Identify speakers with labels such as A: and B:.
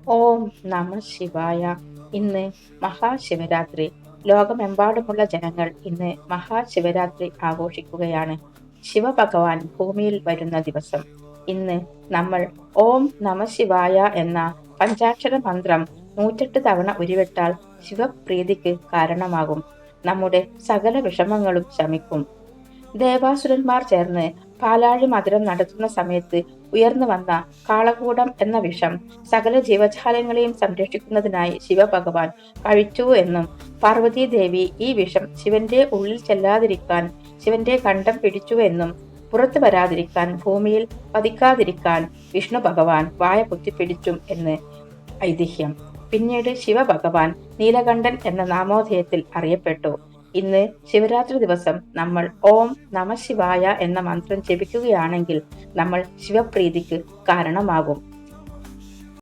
A: ഓം നമ ശിവായ. ഇന്ന് മഹാശിവരാത്രി. ലോകമെമ്പാടുമുള്ള ജനങ്ങൾ ഇന്ന് മഹാശിവരാത്രി ആഘോഷിക്കുകയാണ്. ശിവഭഗവാൻ ഭൂമിയിൽ വരുന്ന ദിവസം. ഇന്ന് നമ്മൾ ഓം നമ ശിവായ എന്ന പഞ്ചാക്ഷര മന്ത്രം 108 തവണ ഉരുവിട്ടാൽ ശിവപ്രീതിക്ക് കാരണമാകും. നമ്മുടെ സകല വിഷമങ്ങളും ശമിക്കും. ദേവാസുരന്മാർ ചേർന്ന് പാലാഴി മധുരം നടത്തുന്ന സമയത്ത് ഉയർന്നു വന്ന കാളകൂടം എന്ന വിഷം സകല ജീവജാലങ്ങളെയും സംരക്ഷിക്കുന്നതിനായി ശിവഭഗവാൻ കഴിച്ചു എന്നും പാർവതീദേവി ഈ വിഷം ശിവന്റെ ഉള്ളിൽ ചെല്ലാതിരിക്കാൻ ശിവന്റെ കണ്ഠം പിടിച്ചു എന്നും പുറത്തു വരാതിരിക്കാൻ ഭൂമിയിൽ പതിക്കാതിരിക്കാൻ വിഷ്ണു ഭഗവാൻ വായ കുത്തിപ്പിടിച്ചും എന്ന് ഐതിഹ്യം. പിന്നീട് ശിവഭഗവാൻ നീലകണ്ഠൻ എന്ന നാമോദയത്തിൽ അറിയപ്പെട്ടു. ഇന്ന് ശിവരാത്രി ദിവസം നമ്മൾ ഓം നമ ശിവായ എന്ന മന്ത്രം ജപിക്കുകയാണെങ്കിൽ നമ്മൾ ശിവപ്രീതിക്ക് കാരണമാകും.